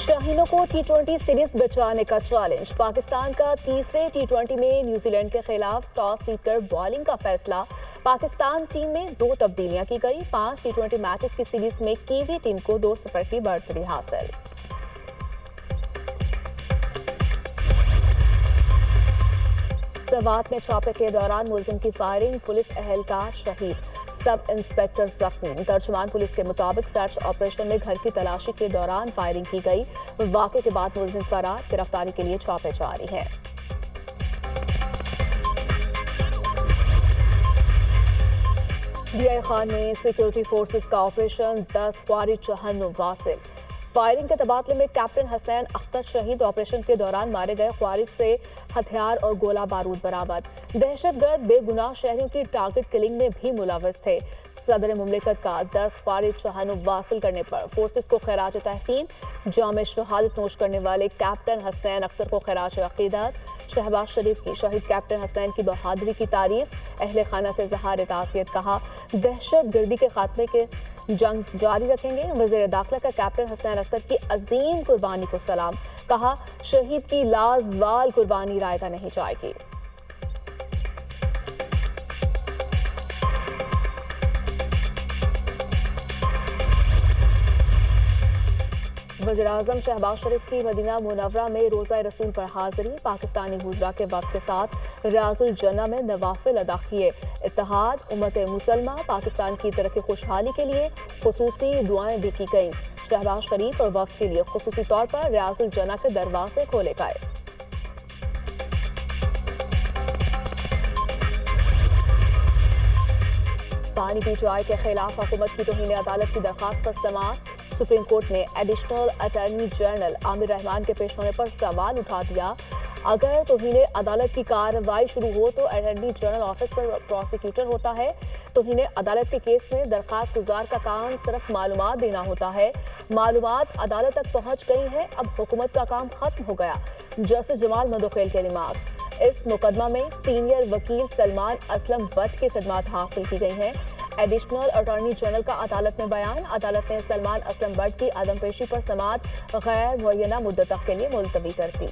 शाहीनों को टी20 सीरीज बचाने का चैलेंज। पाकिस्तान का तीसरे टी20 में न्यूजीलैंड के खिलाफ टॉस जीतकर बॉलिंग का फैसला। पाकिस्तान टीम में 2 तब्दीलियां की गई। 5 टी20 मैचेस की सीरीज में कीवी टीम को 2-0 की बढ़तरी हासिल। सवात में छापे के दौरान मुलजिम की फायरिंग, पुलिस एहलकार शहीद, सब इंस्पेक्टर जख्मी। तर्जुमान पुलिस के मुताबिक सर्च ऑपरेशन में घर की तलाशी के दौरान फायरिंग की गई। वाक़े के बाद मुलजिम फरार, गिरफ्तारी के लिए छापे जारी हैं। DI खान में सिक्योरिटी फोर्सेस का ऑपरेशन 10 क्वारी 94 वासिल। फायरिंग के तबादले में कैप्टन हसनैन अख्तर शहीद। ऑपरेशन के दौरान मारे गए ख्वारिज से हथियार और गोला बारूद बरामद। दहशतगर्द बेगुनाह शहरियों की टारगेट किलिंग में भी मुलव्वस थे। सदर मुमलिकत का 10 ख्वारिज 94 वासिल करने पर फोर्सेस को खैराज तहसीन। जाम शहादत नोश करने वाले कैप्टन हसनैन अख्तर को खैराज अकीदत। शहबाज शरीफ की शहीद कैप्टन हसनैन की बहादुरी की तारीफ। अहले खाना से इज़हार ताज़ियत, कहा दहशत गर्दी के खात्मे के जंग जारी रखेंगे। वज़ीर दाखिला का कैप्टन हसनैन अख्तर की अजीम कुर्बानी को सलाम, कहा शहीद की लाजवाल कुर्बानी रायगा नहीं जाएगी। वज़ीर-ए-आज़म शहबाज शरीफ की मदीना मुनव्वरा में रोज़ा रसूल पर हाजिरी। पाकिस्तानी हुज़रा के वक्त के साथ रियाजुल जन्ना में नवाफिल अदा किए। इत्तेहाद उम्मत मुसलमा पाकिस्तान की तरक्की खुशहाली के लिए खुसूसी दुआएं भी की गईं। शहबाज शरीफ और वक्त के लिए खुसूसी तौर पर रियाजुल जन्ना के दरवाजे खोले गए। पानी पी चाय के खिलाफ हुकूमत की तौहीन अदालत की दरखास्त पर समाअत। सुप्रीम कोर्ट ने additional attorney general Aamir Rahman के पेश होने पर सवाल उठा दिया। अगर तौहीन अदालत की कार्रवाई शुरू हो तो अटॉर्नी जनरल ऑफिस पर प्रोसिक्यूटर होता है। तौहीन अदालत के केस में दरखास्त गुजार का काम सिर्फ मालूमात देना होता है। मालूमात अदालत तक पहुंच गई है, अब हुकूमत का काम खत्म हो गया। जस्टिस जमाल मंदोखेल के रिमार्क्स। इस मुकदमा में सीनियर वकील सलमान असलम बट की खिदमात हासिल की गई हैं। एडिशनल अटॉर्नी जनरल का अदालत में बयान। अदालत ने सलमान असलम बट की अदम पेशी पर समाअत गैर मुअय्यना मुद्दत तक के लिए मुलतवी कर दी।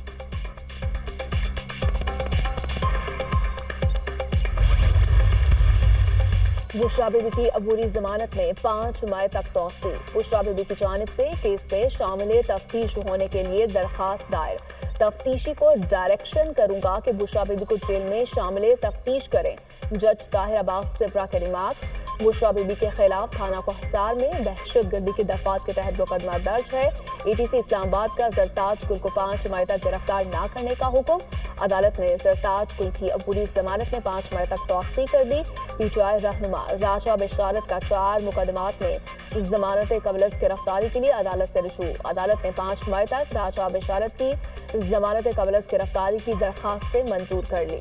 बुशरा बीबी की अबूरी जमानत में 5 मई तक तौसील। बुशरा बीबी की जानिब से केस में शामिल तफ्तीश होने के लिए दरखास्त दायर। तफ्तीशी को डायरेक्शन करूंगा कि बुशरा बीबी को जेल में शामिल तफ्तीश करें। जज ताहिर अब्बास सिब्रा के रिमार्क्स। बुशरा बीबी के खिलाफ थाना कोहसार में दहशत गर्दी की दफात के तहत मुकदमा दर्ज है। ATC इस्लामाबाद का जरताज गुल को 5 मई तक गिरफ्तार न करने का हुक्म। अदालत ने जरताज गुल की अबूरी जमानत में 5 मई तक तौसील कर दी। पीटीआई रहनुमा राजा बिशारत का 4 मुकदमात में जमानत कबल गिरफ्तारी के लिए अदालत से रुजू। अदालत ने 5 मई तक राजा बिशारत की जमानत कबल गिरफ्तारी की दरखास्तें मंजूर कर ली।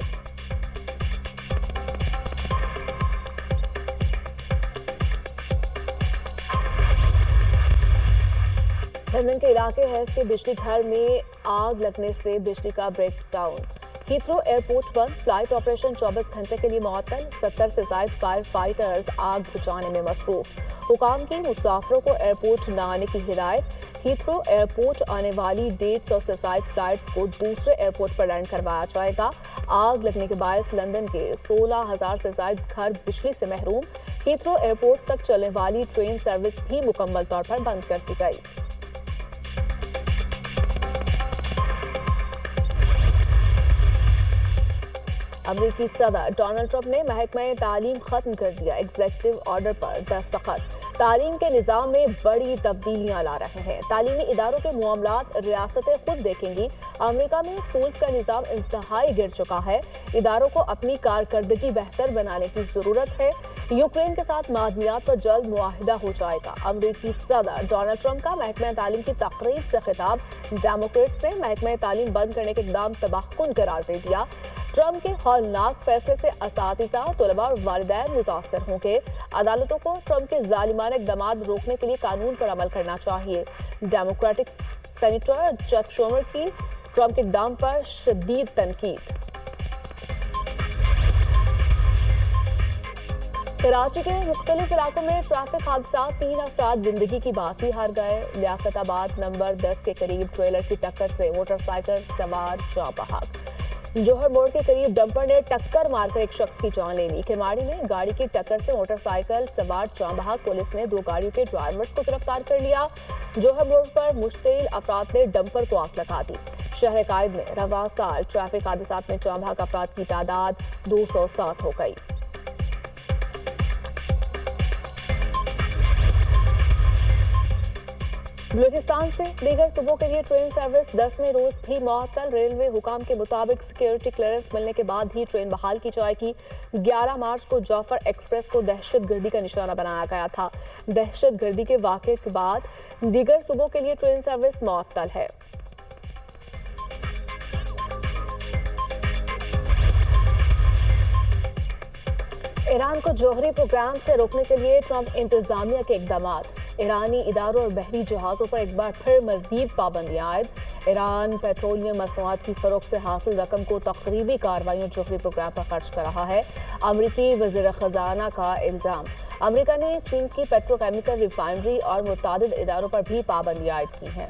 लंदन के इलाके हैस के बिजली घर में आग लगने से बिजली का ब्रेकडाउन। हीथ्रो एयरपोर्ट पर फ्लाइट ऑपरेशन 24 घंटे के लिए मुअत्तल। 70 से ज्यादा फायर फाइटर्स आग बुझाने में मसरूफ। हुकाम की मुसाफिरों को एयरपोर्ट न आने की हिदायत। हीथ्रो एयरपोर्ट आने वाली 150 से ज्यादा फ्लाइट्स को दूसरे एयरपोर्ट पर लैंड करवाया जाएगा। आग लगने के बायस लंदन के 16,000 से ज्यादा घर बिजली से महरूम। हीथ्रो एयरपोर्ट तक चलने वाली ट्रेन सर्विस भी मुकम्मल तौर पर बंद कर दी गई। अमेरिकी सदर डोनाल्ड ट्रंप ने महकमा तालीम खत्म कर दिया। एग्जीक्यूटिव ऑर्डर पर दस्तखत। तालीम के निज़ाम में बड़ी तब्दीलियां ला रहे हैं। तालीमी इदारों के मामलात रियासतें खुद देखेंगी। अमेरिका में स्कूल्स का निज़ाम इंतहाई गिर चुका है। इदारों को अपनी कारकर्दगी बेहतर बनाने की जरूरत है। यूक्रेन के साथ मादनियात पर जल्द मुआहिदा हो जाएगा। अमेरिकी सदर डोनाल्ड ट्रंप का महकमा तालीम की तकरीब से खिताब। डेमोक्रेट्स ने महकमा तालीम बंद करने के इक़दाम तबाहकुन करार दे दिया। ट्रंप के हौलनाक फैसले से असातिज़ा, तलबा और वालिदैन मुतासर होंगे। अदालतों को ट्रंप के जालिमाना इक़दामात रोकने के लिए कानून पर अमल करना चाहिए। डेमोक्रेटिक सेनेटर चक शूमर की ट्रंप के इक़दाम पर शदीद तनकीद। कराची के मुख्तलिफ इलाकों में ट्रैफिक हादसा, 3 अफराद जिंदगी की बाजी हार गए। लियाकताबाद नंबर 10 के करीब ट्रेलर की टक्कर से मोटरसाइकिल सवार जाँ बहक। जौहर मोड़ के करीब डंपर ने टक्कर मारकर एक शख्स की जान ले ली। खिमाड़ी में गाड़ी की टक्कर से मोटरसाइकिल सवार जाँ बहक। पुलिस ने 2 गाड़ियों के ड्राइवर्स को गिरफ्तार कर लिया। जौहर मोड़ पर मुश्तिल अफराद ने डंपर को आग लगा दी। शहर कायद में रवां साल ट्रैफिक हादसात में जाँ बहक अफराद की तादाद 207 हो गई। बलूचिस्तान से दीगर सूबों के लिए ट्रेन सर्विस 10वें रोज भी मुअत्तल। रेलवे हुकाम के मुताबिक सिक्योरिटी क्लियरेंस मिलने के बाद ही ट्रेन बहाल की जाएगी। 11 मार्च को जाफर एक्सप्रेस को दहशतगर्दी का निशाना बनाया गया था। दहशतगर्दी के वाक़े के बाद दीगर सूबों के लिए ट्रेन सर्विस मुअत्तल है। ईरान को जौहरी प्रोग्राम से रोकने के लिए ट्रंप इंतजामिया के इकदाम। ईरानी इदारों और बहरी जहाज़ों पर एक बार फिर मज़ीद पाबंदियां आयद। ईरान पेट्रोलियम मसनूआत की फरोख्त से हासिल रकम को तकरीबी कार्रवाइयों जौहरी प्रोग्राम पर खर्च कर रहा है। अमरीकी वज़ीर ख़जाना का इल्ज़ाम। अमरीका ने चीन की पेट्रोकेमिकल रिफाइनरी और मुतादिद इदारों पर भी पाबंदियां आयद की हैं।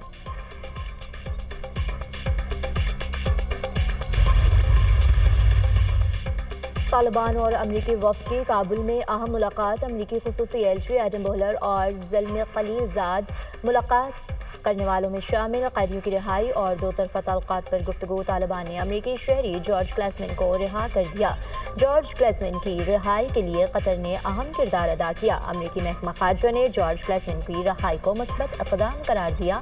तालिबान और अमरीकी वफ़द की काबुल में अहम मुलाकात। अमरीकी खुसूसी एलची एडम बोहलर और ज़ल्मी खलीलज़ाद मुलाकात करने वालों में शामिल। कैदियों की रिहाई और 2 तरफ़ा ताल्लुकात पर गुफ्तगू। तालिबान ने अमरीकी शहरी जॉर्ज क्लेसमैन को रिहा कर दिया। जॉर्ज क्लेसमैन की रिहाई के लिए कतर ने अहम किरदार अदा किया। अमरीकी महकमा खारजा ने जॉर्ज क्लेसमैन की रिहाई को मुस्बत इक़दाम करार दिया।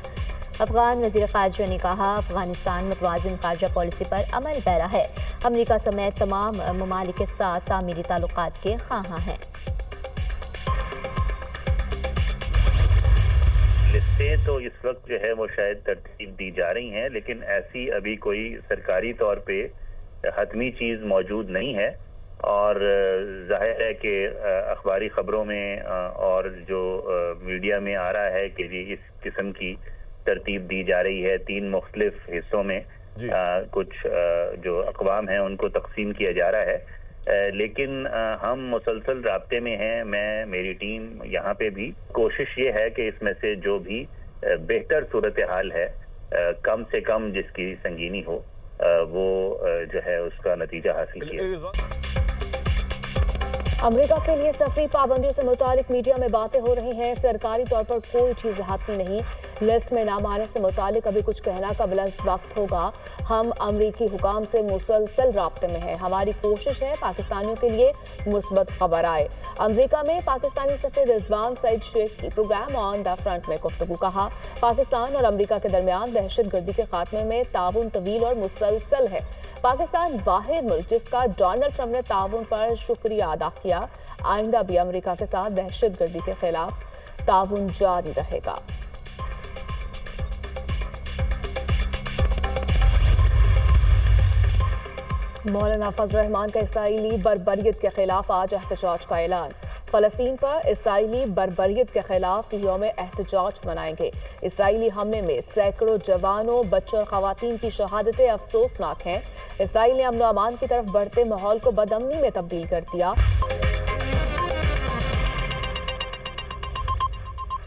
अफगान वज़ीर ख़ारजा ने कहा, अफगानिस्तान मुतवाज़िन ख़ारजा पॉलिसी पर अमल पैरा है। अमरीका समेत तमाम ममालिक के साथ तामीरी ताल्लुकात के ख़्वाहां हैं। लिस्टें तो इस वक्त जो है वो शायद तरतीब दी जा रही हैं, लेकिन ऐसी अभी कोई सरकारी तौर पे हतमी चीज़ मौजूद नहीं है। और जाहिर है कि अखबारी ख़बरों में और जो मीडिया में आ रहा है कि जी इस किस्म की तरतीब दी जा रही है। 3 मुख्तलिफ हिस्सों में कुछ जो अक़वाम हैं उनको तकसीम किया जा रहा है। लेकिन हम मुसलसल राब्ते में हैं। मेरी टीम यहाँ पे भी कोशिश ये है कि इसमें से जो भी बेहतर सूरत हाल है, कम से कम जिसकी संगीनी हो, वो जो है उसका नतीजा हासिल किया। अमेरिका के लिए सफरी पाबंदियों से मुतालिक मीडिया में बातें हो रही हैं। सरकारी तौर पर कोई चीज़ हाथमी नहीं। लिस्ट में नाम आने से मुतालिक अभी कुछ कहना कबल वक्त होगा। हम अमरीकी हुकाम से मुसलसल राब्ते में हैं। हमारी कोशिश है पाकिस्तानियों के लिए मुस्बत खबर आए। अमरीका में पाकिस्तानी सफीर रिजवान सईद शेख की प्रोग्राम ऑन द फ्रंट में गुफ्तगू। कहा, पाकिस्तान और अमरीका के दरमियान दहशतगर्दी के खात्मे में ताउन तवील और मुसलसल है। पाकिस्तान वाहिद मुल्क जिसका डोनाल्ड ट्रंप ने ताउन पर शुक्रिया अदा किया। आइंदा भी अमरीका के साथ दहशतगर्दी के खिलाफ ताउन जारी रहेगा। मौलाना फजल रहमान का इसराइली बर्बरियत के खिलाफ आज एहतजाज का ऐलान। फलस्तीन पर इसराइली बर्बरियत के खिलाफ यौम एहतजाज मनाएंगे। इसराइली हमले में सैकड़ों जवानों, बच्चों और खवातीन की शहादतें अफसोसनाक हैं। इसराइल ने अमन व अमान की तरफ बढ़ते माहौल को बदअमनी में तब्दील कर दिया।